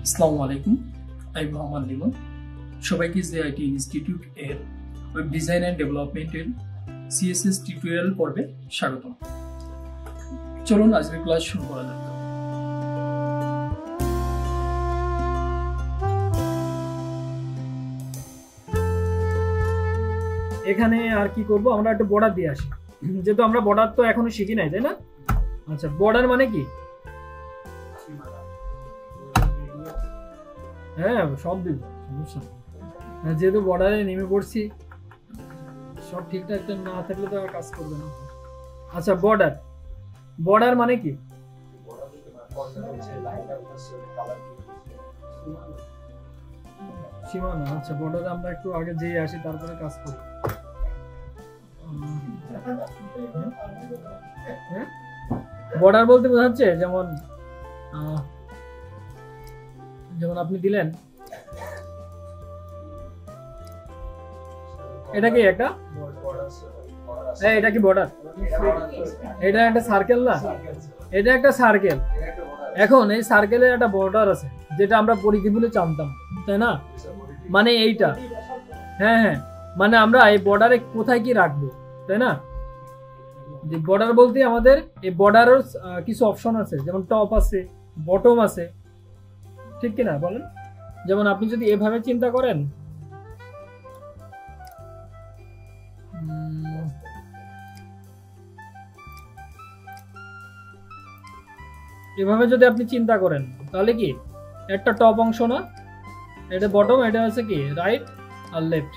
আসসালামু আলাইকুম, আমি মোহাম্মদ লিমন। সবাইকে জেআইটি ইনস্টিটিউট এর ওয়েব ডিজাইন অ্যান্ড ডেভেলপমেন্টের সিএসএস টিউটোরিয়াল পর্বে স্বাগতম। চলুন আজকের ক্লাস শুরু করা যাক। এখানে আর কি করব, আমরা একটা বর্ডার দিয়ে আসি, যেহেতু আমরা বর্ডার তো এখনো শিখি নাই, তাই না? আচ্ছা, বর্ডার মানে কি? হ্যাঁ, সব দিব, সমস্যা নেই। যেহেতু বর্ডারে নেমে পড়ছি, সব ঠিকঠাক না থাকলে তো আর কাজ করবে না। আচ্ছা, বর্ডার বর্ডার মানে কি? সীমানা। আচ্ছা, বর্ডারে আমরা একটু আগে যেয়ে আসি, তারপরে কাজ করি। বর্ডার বলতে বোঝাচ্ছে যেমন আপনি দিলেন, এটা কি একটা, এটা কি বর্ডার? এটা একটা সার্কেল না? এটা একটা সার্কেল। এখন এই সার্কেলের একটা বর্ডার আছে, যেটা আমরা পরিধি বলে জানতাম, তাই না? মানে এইটা, হ্যাঁ হ্যাঁ, মানে আমরা এই বর্ডারে কোথায় কি রাখবো, তাই না? যে বর্ডার বলতে আমাদের এই বর্ডারের কিছু অপশন আছে, যেমন টপ আছে, বটম আছে, ঠিক কিনা বলেন? যেমন আপনি যদি এভাবে চিন্তা করেন, এভাবে যদি আপনি চিন্তা করেন, তাহলে কি একটা টপ অংশ না, এটা বটম, এটা হচ্ছে কি রাইট আর লেফট।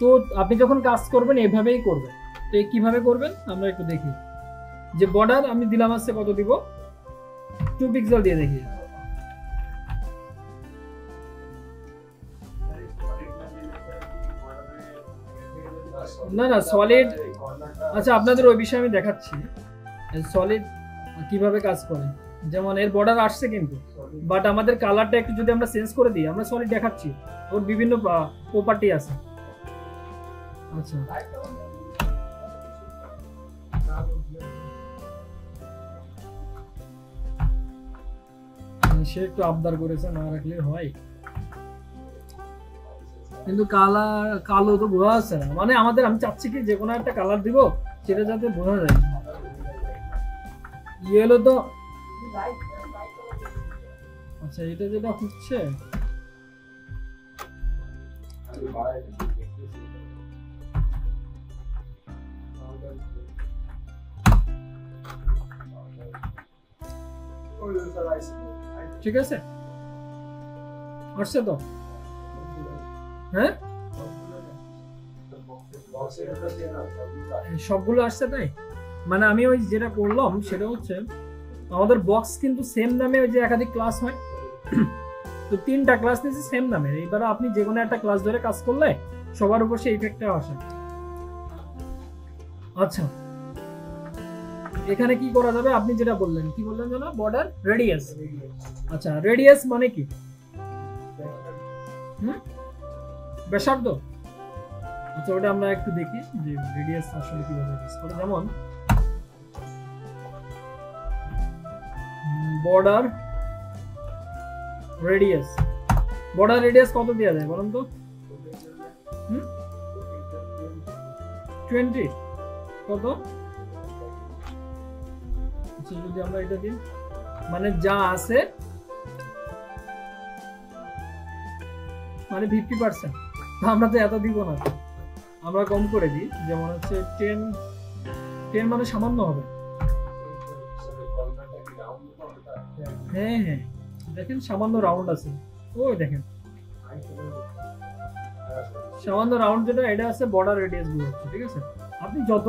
তো আপনি যখন কাজ করবেন এভাবেই করবেন। তো কিভাবে করবেন আমরা একটু দেখি। যে বর্ডার আমি দিলাম আছে, কত দিব? 2 পিক্সেল দিয়ে দেখি। না না, সলিড। আচ্ছা, আপনাদের ওই বিষয়ে আমি দেখাচ্ছি সলিড কিভাবে কাজ করে। যেমন এর বর্ডার আসছে কিন্তু, বাট আমাদের কালারটা একটু যদি আমরা চেঞ্জ করে দিই, আমরা সলিড দেখাচ্ছি, ওর বিভিন্ন প্রপার্টি আছে। আচ্ছা, সে একটু আবদার করেছে, না রাখলে হয়, কিন্তু কালো তো বোঝা যাচ্ছে না। মানে আমাদের, আমি চাচ্ছি কি যে কোনো একটা কালার দিব, সেটা যাতে বোঝা যায়। ইয়েলো তো, আচ্ছা, এটা যেটা হচ্ছে ঠিক আছে, আসছে তো? হ্যাঁ, সবগুলো আসছে তাই। মানে আমি ওই যেটা করলাম সেটা হচ্ছে, আমাদের বক্স কিন্তু সেম নামে ওই যে একাধিক ক্লাস হয়, তো 3টা ক্লাস নিয়েছে সেম নামে। এইবার আপনি যে কোনো একটা ক্লাস ধরে কাজ করলে সবার উপর সেই ইফেক্টটা আসে। আচ্ছা, এখানে কি করা যাবে? আপনি যেটা বললেন, কি বললেন জানো? Border radius. আচ্ছা, রেডিয়াস মানে কি? ব্যাসার্ধ। আচ্ছা, ওটা আমরা একটু দেখি যে রেডিয়াস আসলে কিভাবে ইউজ করে। যেমন বর্ডার রেডিয়াস, বর্ডার রেডিয়াস কত দেওয়া যায় বলুন তো? 20 কত? আচ্ছা, যদি আমরা এটা দিই, মানে যা আছে মানে 50%, আমরা তো এত দিব না, আমরা কম করে দিই। যেমন হচ্ছে 10 মানে সামান্য হবে। হ্যাঁ হ্যাঁ, দেখেন সামান্য রাউন্ড আছে, ওই দেখেন সামান্য রাউন্ড, যেটা এটা আছে বর্ডার রেডিয়াস গুলো হচ্ছে, ঠিক আছে? আপনি যত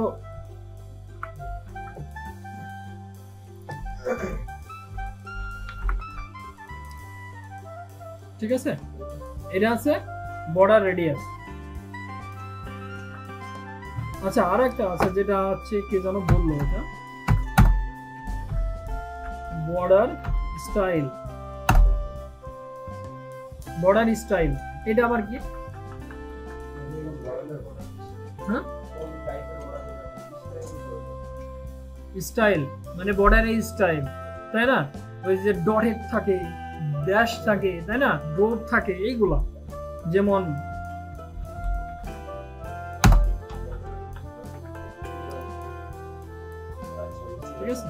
ঠিক আছে, এটা আছে বর্ডার রেডিয়াস। আচ্ছা, আর একটা আছে যেটা হচ্ছে, কে যেন বললো, এটা বর্ডার স্টাইল। বর্ডার স্টাইল এটা আবার কি? হ্যাঁ, স্টাইল মানে বর্ডারের স্টাইল, তাই না? ওই যে ডটেড থাকে, ড্যাশ থাকে, তাই না, ডট থাকে, এইগুলা যেমন ঠিক আছে।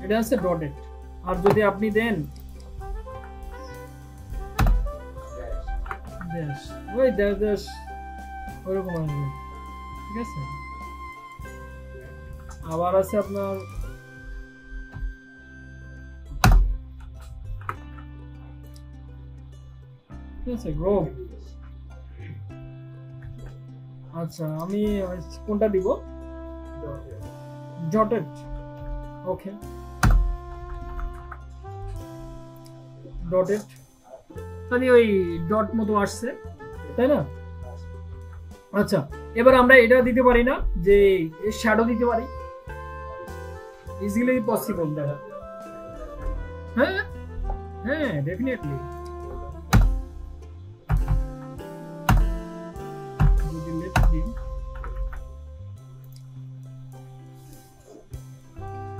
এটা আছে ডটেড। আর যদি আপনি দেন ড্যাশ, ওই ড্যাশ ড্যাশ ওরকম আসবে, ঠিক আছে। আবার আছে আপনার ঠিক আছে গ্রুপ। আচ্ছা আমি কোনটা দিব? ডটেড। ওকে ডটেড, তাহলে ওই ডট মতো আসছে, তাই না? আচ্ছা এবার আমরা এটা দিতে পারি না যে শ্যাডো দিতে পারি? Easily possible. দেখা হ্যাঁ হ্যাঁ ডেফিনেটলি।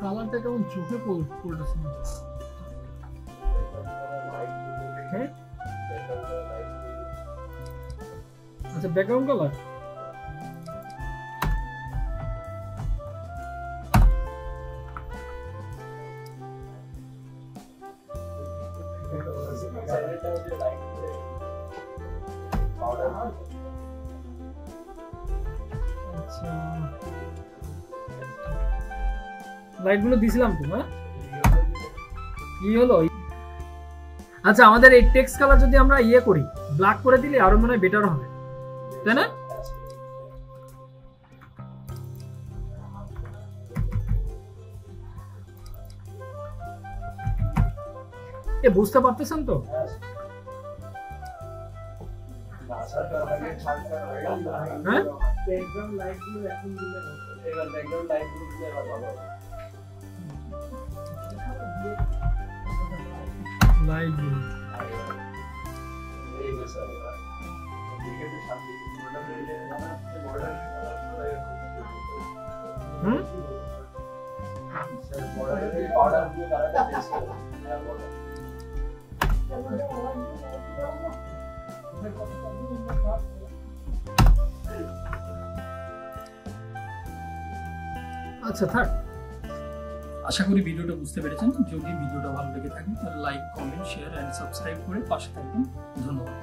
কালারটা কেমন চোখে পড়তেছে না? হ্যাঁ আচ্ছা ব্যাকগ্রাউন্ড কালার আচ্ছা লাইট গুলো দিছিলাম তো, হ্যাঁ কি হলো? আচ্ছা আমাদের এই টেক্সট কালার যদি আমরা ইয়ে করি, ব্ল্যাক করে দিলে আরো মনে হয় বেটার হবে, তাই না? এ বুঝতে পারতেছেন তো? হ্যাঁ ব্যাকগ্রাউন্ড লাইট গুলো এখন দিলে এবার ব্যাকগ্রাউন্ড লাইট গুলো দিলে ভালো হবে। লাইট গুলো এই স্যার দিকেতে সামনে বর্ডার রেলে বর্ডার স্যার বর্ডারে বর্ডার দিয়ে কালারটা চেঞ্জ করে হ্যাঁ বর্ডার। আচ্ছা থাক। আশা করি ভিডিওটা বুঝতে পেরেছেন। যদি ভিডিওটা ভালো লেগে থাকে তাহলে like, comment, share and subscribe করে পাশে থাকবেন। ধন্যবাদ।